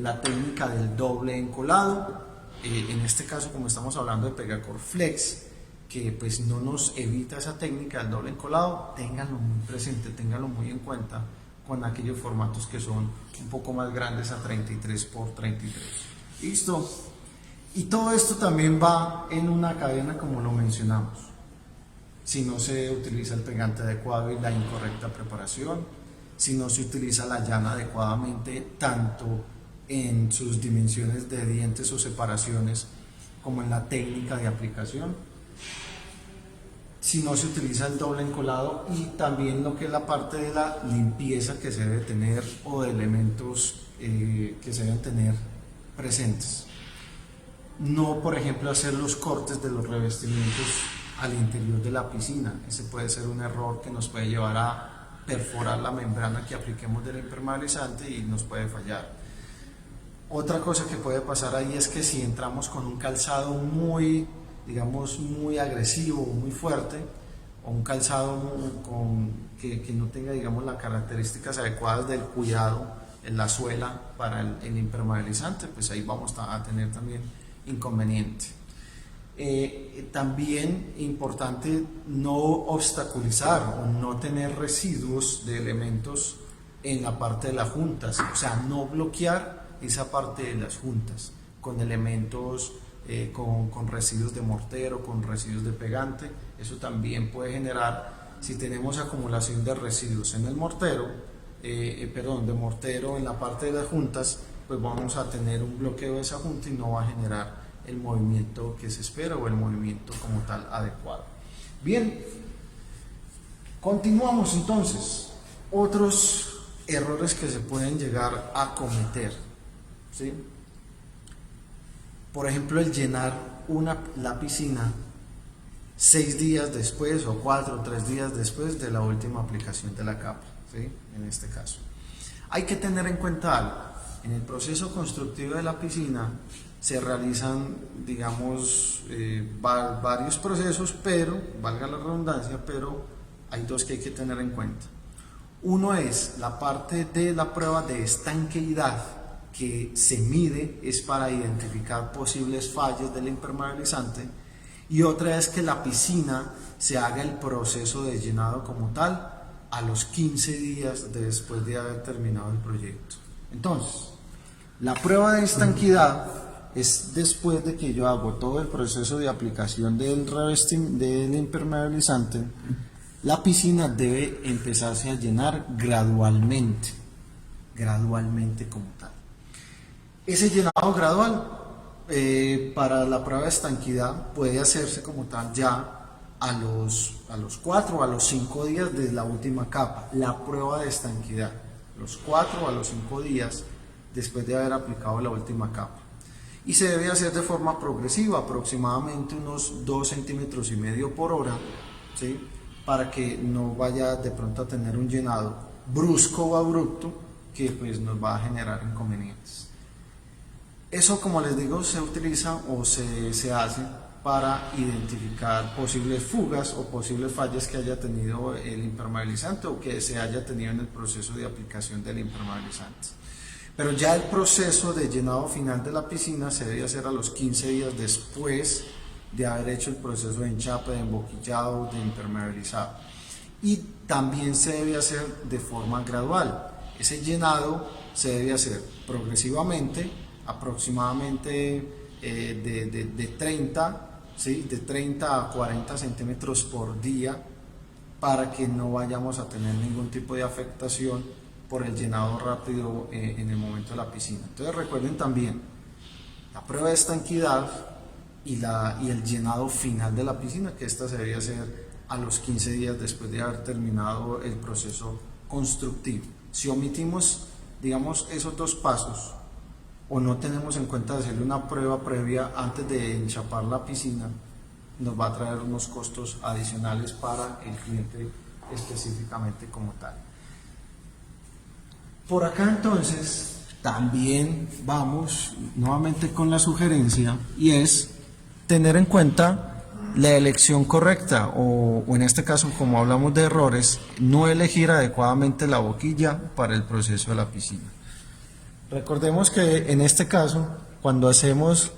la técnica del doble encolado. En este caso, como estamos hablando de Pegacor Flex, que pues no nos evita esa técnica del doble encolado, ténganlo muy presente, ténganlo muy en cuenta con aquellos formatos que son un poco más grandes a 33 por 33. ¿Listo? Y todo esto también va en una cadena, como lo mencionamos. Si no se utiliza el pegante adecuado y la incorrecta preparación, si no se utiliza la llana adecuadamente, tanto en sus dimensiones de dientes o separaciones, como en la técnica de aplicación, si no se utiliza el doble encolado, y también lo que es la parte de la limpieza que se debe tener, o de elementos que se deben tener presentes. No, por ejemplo, hacer los cortes de los revestimientos al interior de la piscina. Ese puede ser un error que nos puede llevar a perforar la membrana que apliquemos del impermeabilizante y nos puede fallar. Otra cosa que puede pasar ahí es que si entramos con un calzado muy, digamos, muy agresivo, muy fuerte, o un calzado que no tenga, digamos, las características adecuadas del cuidado en la suela para el impermeabilizante, pues ahí vamos a tener también inconveniente. También importante no obstaculizar o no tener residuos de elementos en la parte de las juntas, o sea, no bloquear esa parte de las juntas con elementos, con residuos de mortero, con residuos de pegante. Eso también puede generar, si tenemos acumulación de residuos en el mortero, de mortero en la parte de las juntas, pues vamos a tener un bloqueo de esa junta y no va a generar el movimiento que se espera o el movimiento como tal adecuado. Bien, continuamos entonces. Otros errores que se pueden llegar a cometer, ¿sí? Por ejemplo, el llenar la piscina 6 días después, o 4 o 3 días después de la última aplicación de la capa, ¿sí? En este caso hay que tener en cuenta algo. En el proceso constructivo de la piscina se realizan, digamos, varios procesos, pero, valga la redundancia, pero hay dos que hay que tener en cuenta. Uno es la parte de la prueba de estanqueidad, que se mide, es para identificar posibles fallas del impermeabilizante, y otra es que la piscina se haga el proceso de llenado como tal a los 15 días después de haber terminado el proyecto. Entonces, la prueba de estanqueidad es después de que yo hago todo el proceso de aplicación del impermeabilizante. La piscina debe empezarse a llenar gradualmente como tal. Ese llenado gradual para la prueba de estanqueidad puede hacerse como tal ya a los 4 o a los 5 días de la última capa. La prueba de estanqueidad, los 4 o a los 5 días después de haber aplicado la última capa. Y se debe hacer de forma progresiva, aproximadamente unos 2,5 centímetros por hora, ¿sí? Para que no vaya de pronto a tener un llenado brusco o abrupto que pues nos va a generar inconvenientes. Eso, como les digo, se utiliza o se hace para identificar posibles fugas o posibles fallas que haya tenido el impermeabilizante o que se haya tenido en el proceso de aplicación del impermeabilizante. Pero ya el proceso de llenado final de la piscina se debe hacer a los 15 días después de haber hecho el proceso de enchape, de emboquillado, de impermeabilizado. Y también se debe hacer de forma gradual. Ese llenado se debe hacer progresivamente, aproximadamente de 30 a 40 centímetros por día, para que no vayamos a tener ningún tipo de afectación por el llenado rápido en el momento de la piscina. Entonces recuerden también la prueba de estanqueidad y el llenado final de la piscina, que esta se debe hacer a los 15 días después de haber terminado el proceso constructivo. Si omitimos, digamos, esos dos pasos, o no tenemos en cuenta hacerle una prueba previa antes de enchapar la piscina, nos va a traer unos costos adicionales para el cliente específicamente como tal. Por acá entonces también vamos nuevamente con la sugerencia, y es tener en cuenta la elección correcta, o en este caso, como hablamos de errores, no elegir adecuadamente la boquilla para el proceso de la piscina. Recordemos que en este caso, cuando hacemos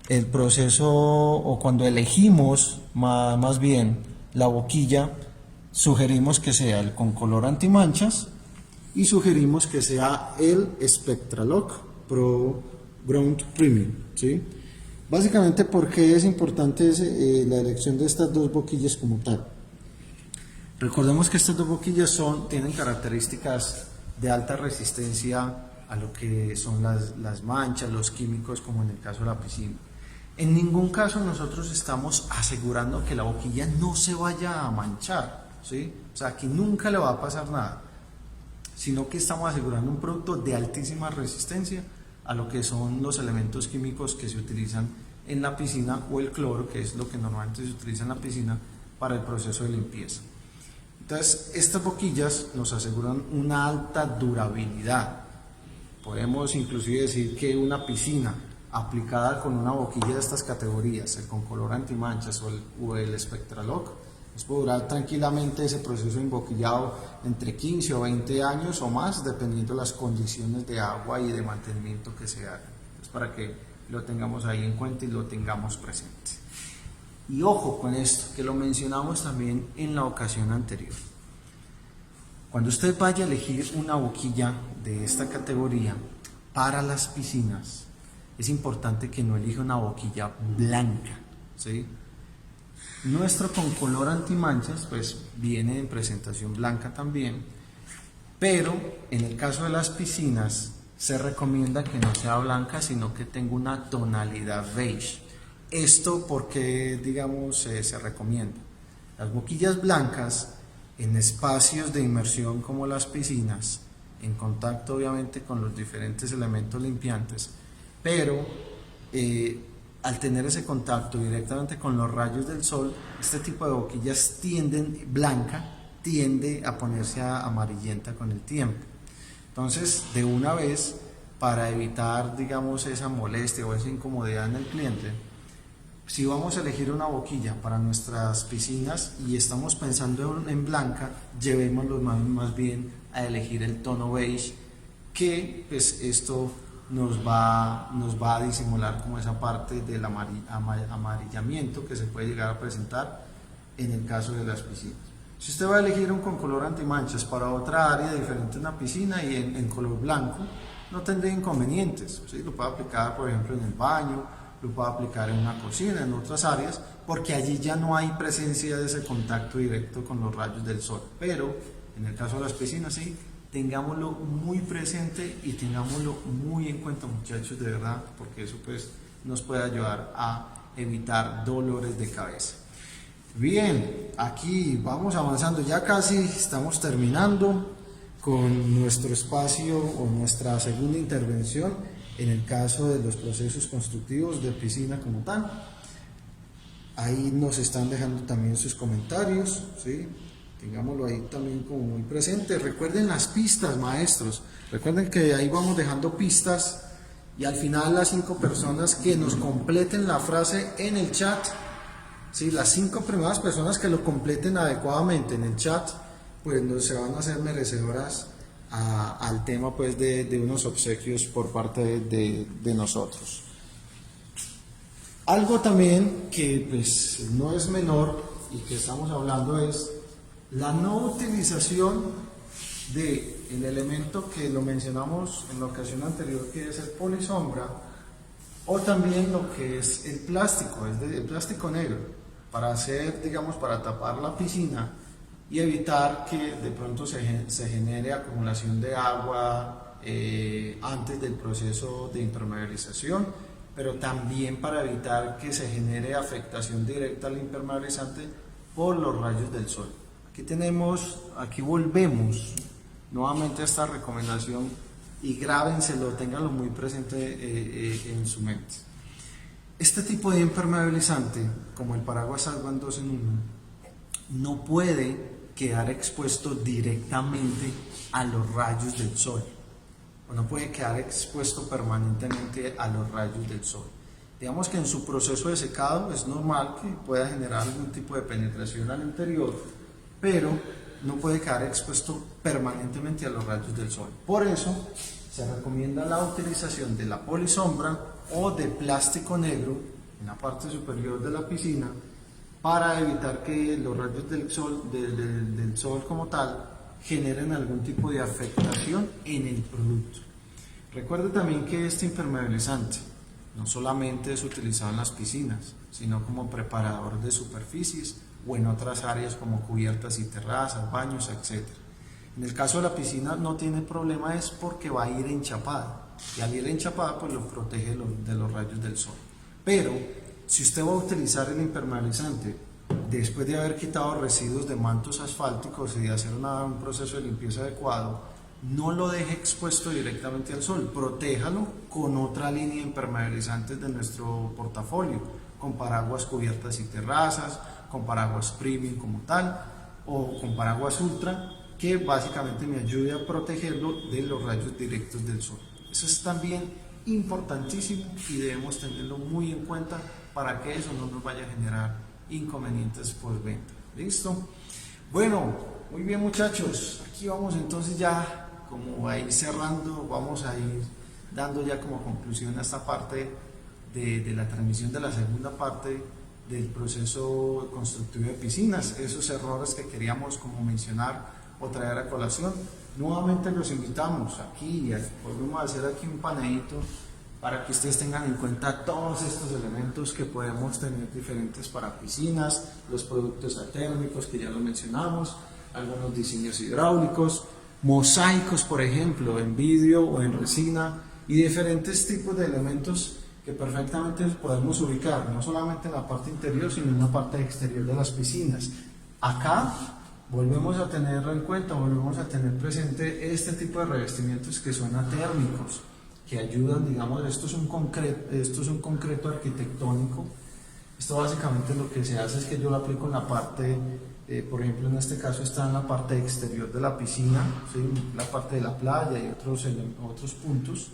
el proceso o cuando elegimos más bien la boquilla, sugerimos que sea con color antimanchas y sugerimos que sea el Spectralock Pro Ground Premium, ¿sí? Básicamente, ¿por qué es importante la elección de estas dos boquillas como tal? Recordemos que estas dos boquillas tienen características de alta resistencia a lo que son las manchas, los químicos, como en el caso de la piscina. En ningún caso nosotros estamos asegurando que la boquilla no se vaya a manchar, ¿sí? O sea, que nunca le va a pasar nada, sino que estamos asegurando un producto de altísima resistencia a lo que son los elementos químicos que se utilizan en la piscina, o el cloro, que es lo que normalmente se utiliza en la piscina para el proceso de limpieza. Entonces, estas boquillas nos aseguran una alta durabilidad. Podemos inclusive decir que una piscina aplicada con una boquilla de estas categorías, el con color antimanchas o el Spectralock, nos puede durar tranquilamente ese proceso de emboquillado entre 15 o 20 años o más, dependiendo de las condiciones de agua y de mantenimiento que se hagan. Es para que lo tengamos ahí en cuenta y lo tengamos presente. Y ojo con esto, que lo mencionamos también en la ocasión anterior. Cuando usted vaya a elegir una boquilla de esta categoría para las piscinas, es importante que no elija una boquilla blanca, ¿sí? Nuestro con color antimanchas pues viene en presentación blanca también, pero en el caso de las piscinas se recomienda que no sea blanca, sino que tenga una tonalidad beige. Esto porque, digamos, se recomienda. Las boquillas blancas en espacios de inmersión como las piscinas, en contacto obviamente con los diferentes elementos limpiantes, pero al tener ese contacto directamente con los rayos del sol, este tipo de boquillas tiende a ponerse amarillenta con el tiempo. Entonces, de una vez, para evitar, digamos, esa molestia o esa incomodidad en el cliente, si vamos a elegir una boquilla para nuestras piscinas y estamos pensando en blanca, llevémoslo más bien a elegir el tono beige, que pues esto nos va a disimular como esa parte del amarillamiento que se puede llegar a presentar en el caso de las piscinas. Si usted va a elegir un con color antimanchas para otra área diferente en la piscina y en color blanco, no tendría inconvenientes, ¿sí? Lo puede aplicar por ejemplo en el baño, lo puede aplicar en una cocina, en otras áreas, porque allí ya no hay presencia de ese contacto directo con los rayos del sol. Pero en el caso de las piscinas sí, tengámoslo muy presente y tengámoslo muy en cuenta, muchachos, de verdad, porque eso pues nos puede ayudar a evitar dolores de cabeza. Bien, aquí vamos avanzando, ya casi estamos terminando con nuestro espacio o nuestra segunda intervención en el caso de los procesos constructivos de piscina como tal. Ahí nos están dejando también sus comentarios, ¿sí? Tengámoslo ahí también como muy presente. Recuerden las pistas, maestros. Recuerden que ahí vamos dejando pistas y al final las 5 personas que nos completen la frase en el chat, ¿sí? Las 5 primeras personas que lo completen adecuadamente en el chat, pues se van a hacer merecedoras al tema pues de unos obsequios por parte de nosotros. Algo también que pues no es menor y que estamos hablando es la no utilización del elemento que lo mencionamos en la ocasión anterior, que es el polisombra, o también lo que es el plástico, el plástico negro, para hacer, digamos, para tapar la piscina y evitar que de pronto se genere acumulación de agua antes del proceso de impermeabilización, pero también para evitar que se genere afectación directa al impermeabilizante por los rayos del sol. Aquí volvemos nuevamente a esta recomendación y grábenselo, ténganlo muy presente en su mente. Este tipo de impermeabilizante, como el paraguas Salvan 2 en 1, no puede quedar expuesto directamente a los rayos del sol, o no puede quedar expuesto permanentemente a los rayos del sol. Digamos que en su proceso de secado es normal que pueda generar algún tipo de penetración al interior, pero no puede quedar expuesto permanentemente a los rayos del sol. Por eso se recomienda la utilización de la polisombra o de plástico negro en la parte superior de la piscina para evitar que los rayos del sol como tal generen algún tipo de afectación en el producto. Recuerde también que este impermeabilizante no solamente es utilizado en las piscinas, sino como preparador de superficies o en otras áreas como cubiertas y terrazas, baños, etc. En el caso de la piscina no tiene problema, es porque va a ir enchapada, y al ir enchapada pues lo protege de los rayos del sol. Pero si usted va a utilizar el impermeabilizante después de haber quitado residuos de mantos asfálticos y de hacer un proceso de limpieza adecuado, no lo deje expuesto directamente al sol, protéjalo con otra línea de impermeabilizantes de nuestro portafolio, con paraguas cubiertas y terrazas, con paraguas premium como tal, o con paraguas ultra, que básicamente me ayude a protegerlo de los rayos directos del sol. Eso es también importantísimo y debemos tenerlo muy en cuenta para que eso no nos vaya a generar inconvenientes por venta. ¿Listo? Bueno, muy bien muchachos, aquí vamos entonces ya como a ir cerrando, vamos a ir dando ya como conclusión a esta parte de la transmisión de la segunda parte del proceso constructivo de piscinas, esos errores que queríamos como mencionar o traer a colación. Nuevamente los invitamos aquí, volvemos a hacer aquí un paneíto para que ustedes tengan en cuenta todos estos elementos que podemos tener diferentes para piscinas, los productos atérmicos que ya los mencionamos, algunos diseños hidráulicos, mosaicos por ejemplo en vidrio o en resina y diferentes tipos de elementos que perfectamente podemos ubicar no solamente en la parte interior sino en la parte exterior de las piscinas. Acá volvemos a tenerlo en cuenta, volvemos a tener presente este tipo de revestimientos que son atérmicos, que ayudan, digamos, esto es un concreto arquitectónico. Esto básicamente lo que se hace es que yo lo aplico en la parte, por ejemplo en este caso está en la parte exterior de la piscina, ¿sí? La parte de la playa y otros puntos.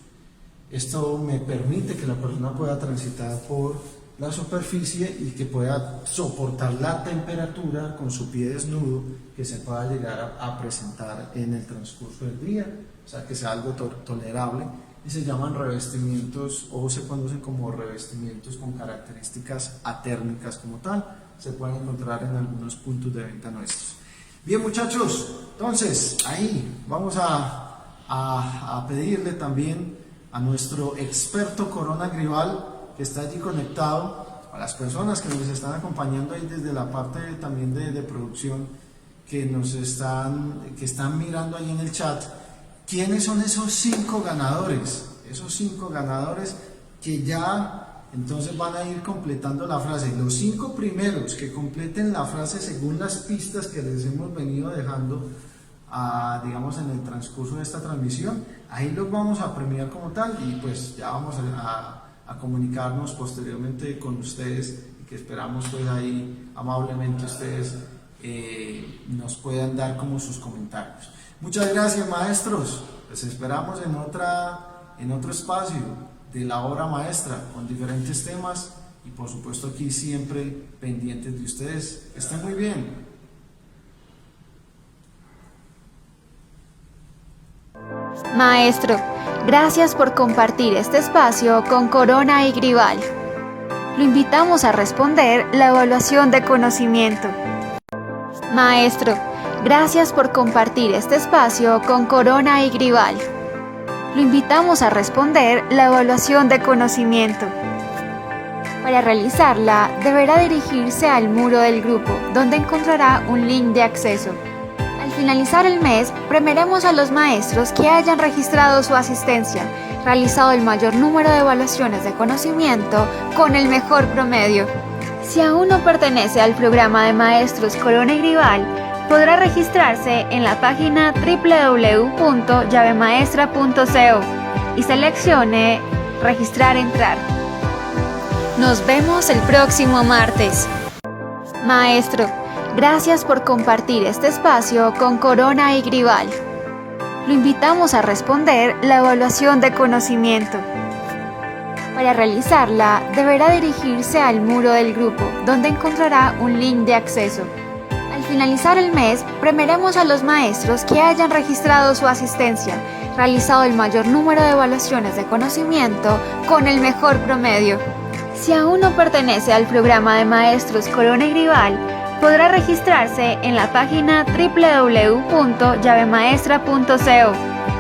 Esto me permite que la persona pueda transitar por la superficie y que pueda soportar la temperatura con su pie desnudo que se pueda llegar a presentar en el transcurso del día, o sea que sea algo tolerable, y se llaman revestimientos o se conocen como revestimientos con características atérmicas como tal, se pueden encontrar en algunos puntos de venta nuestros. Bien muchachos, entonces ahí vamos a pedirle también a nuestro experto Corona Grival que está allí conectado, a las personas que nos están acompañando ahí desde la parte también de producción, que están mirando ahí en el chat, ¿quiénes son esos 5 ganadores? Esos 5 ganadores que ya entonces van a ir completando la frase. Los 5 primeros que completen la frase según las pistas que les hemos venido dejando digamos en el transcurso de esta transmisión, ahí los vamos a premiar como tal y pues ya vamos a comunicarnos posteriormente con ustedes y que esperamos pues ahí amablemente ustedes nos puedan dar como sus comentarios. Muchas gracias maestros, les esperamos en otro espacio de la obra maestra con diferentes temas y por supuesto aquí siempre pendientes de ustedes. Estén muy bien. Maestro, gracias por compartir este espacio con Corona y Grival. Lo invitamos a responder la evaluación de conocimiento. Maestro, gracias por compartir este espacio con Corona y Grival. Lo invitamos a responder la evaluación de conocimiento. Para realizarla, deberá dirigirse al muro del grupo, donde encontrará un link de acceso. Al finalizar el mes, premiaremos a los maestros que hayan registrado su asistencia, realizado el mayor número de evaluaciones de conocimiento con el mejor promedio. Si aún no pertenece al programa de maestros Corona y Grival, podrá registrarse en la página www.llavemaestra.co y seleccione Registrar entrar. Nos vemos el próximo martes. Maestro, gracias por compartir este espacio con Corona y Grival. Lo invitamos a responder la evaluación de conocimiento. Para realizarla, deberá dirigirse al muro del grupo, donde encontrará un link de acceso. Al finalizar el mes, premiaremos a los maestros que hayan registrado su asistencia, realizado el mayor número de evaluaciones de conocimiento con el mejor promedio. Si aún no pertenece al programa de maestros Corona y Grival, podrá registrarse en la página www.llavemaestra.co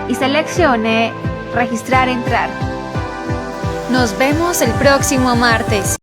y seleccione Registrar entrar. Nos vemos el próximo martes.